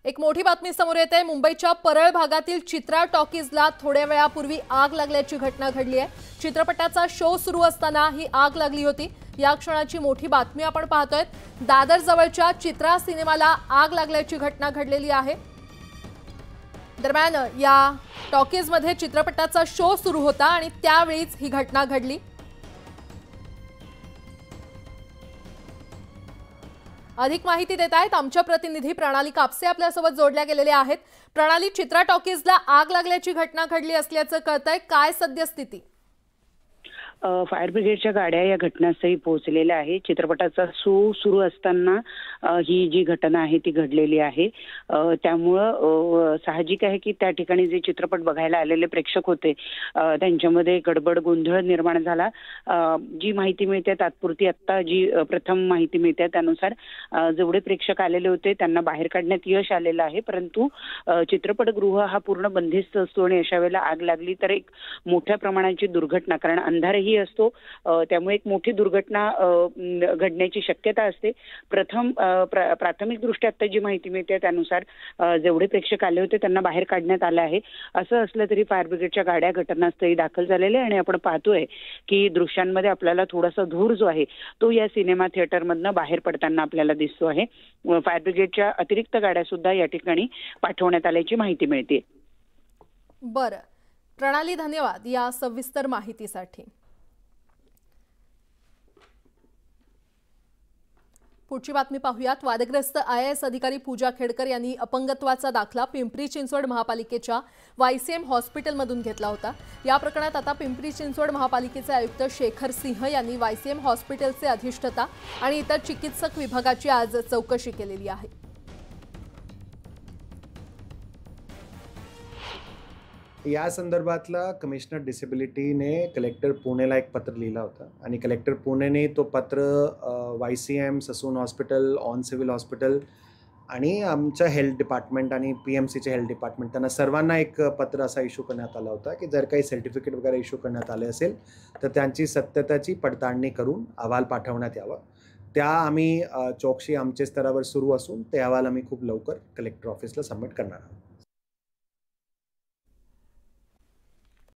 एक मोठी बातमी समोर येते। मुंबईच्या परळ भागातील चित्रा टॉकीजला थोड्या वेळापूर्वी आग लागल्याची घटना घडली आहे। चित्रपटाचा शो सुरू असताना ही आग लागली होती। या क्षणाची मोठी बातमी आपण पाहतोय। दादर जवळच्या चित्रा सिनेमाला आग लागल्याची घटना घडलेली आहे। दरम्यान या टॉकीजमध्ये चित्रपटाचा शो सुरू होता आणि त्यावेळीच ही घटना घडली। अधिक माहिती देत आहेत आमच्या प्रतिनिधी प्रणाली कापसे आपल्यासोबत जोडल्या गेलेले आहेत। प्रणाली, चित्रा टॉकीजला आग लागल्याची घटना घडली असल्याचं कळतंय, काय सद्यस्थिती? फायर ब्रिगेडच्या गाड्या या घटनास्थळी पोहोचलेल्या आहेत। चित्रपटाचा शो सुरू असताना ही जी घटना आहे ती घडलेली आहे। त्यामुळं साहजिक आहे की त्या ठिकाणी जे चित्रपट बघायला आलेले प्रेक्षक होते त्यांच्यामध्ये गडबड गोंधळ निर्माण झाला। जी माहिती मिळते तात्पुरती आत्ता जी प्रथम माहिती मिळते त्यानुसार जेवढे प्रेक्षक आलेले होते त्यांना बाहेर काढण्यात यश आलेलं आहे, परंतु चित्रपटगृह हा पूर्ण बंदिस्त असतो आणि अशा वेळेला आग लागली तर एक मोठ्या प्रमाणाची दुर्घटना, कारण अंधारही असतो, त्यामुळे एक मोठी दुर्घटना घडण्याची शक्यता असते। प्राथमिक दृष्ट्या आता जी माहिती मिळते त्यानुसार जेवढे प्रेक्षक आले होते त्यांना बाहेर काढण्यात आलं आहे। असं असलं तरी फायर ब्रिगेडच्या गाड्या घटनास्थळी दाखल झालेल्या आणि आपण पाहतोय की दृश्यांमध्ये आपल्याला थोडासा धूर जो आहे तो या सिनेमा थिएटरमधनं बाहेर पडताना आपल्याला दिसतो आहे। फायर ब्रिगेडच्या अतिरिक्त गाड्या सुद्धा या ठिकाणी पाठवण्यात आल्याची माहिती मिळते। बरं प्रणाली, धन्यवाद या सविस्तर माहितीसाठी। पुढची बातमी पाहूयात। वादग्रस्त IAS अधिकारी पूजा खेडकर यांनी अपंगत्वाचा दाखला पिंपरी चिंचवड महापालिकेच्या YCM हॉस्पिटलमधून घेतला होता। या प्रकरणात आता पिंपरी चिंचवड महापालिकेचे आयुक्त शेखर सिंह यांनी YCM हॉस्पिटलचे अधिष्ठाता आणि इतर चिकित्सक विभागाची आज चौकशी केलेली आहे। या संदर्भातला कमिशनर डिसेबिलिटीने कलेक्टर पुणेला एक पत्र लिहिला होता आणि कलेक्टर पुणेने तो पत्र YCM, Sassoon hospital, on civil hospital आणि आमच्या हेल्थ डिपार्टमेंट आणि PMCचे हेल्थ डिपार्टमेंट त्यांना सर्वांना एक पत्र असा इश्यू करण्यात आला होता की जर काही सर्टिफिकेट वगैरे इश्यू करण्यात आले असेल तर त्यांची सत्यतेची पडताळणी करून अहवाल पाठवण्यात यावा। त्या आम्ही चौकशी आमच्या स्तरावर सुरू असून ते अहवाल आम्ही खूप लवकर कलेक्टर ऑफिसला सबमिट करणार आहोत।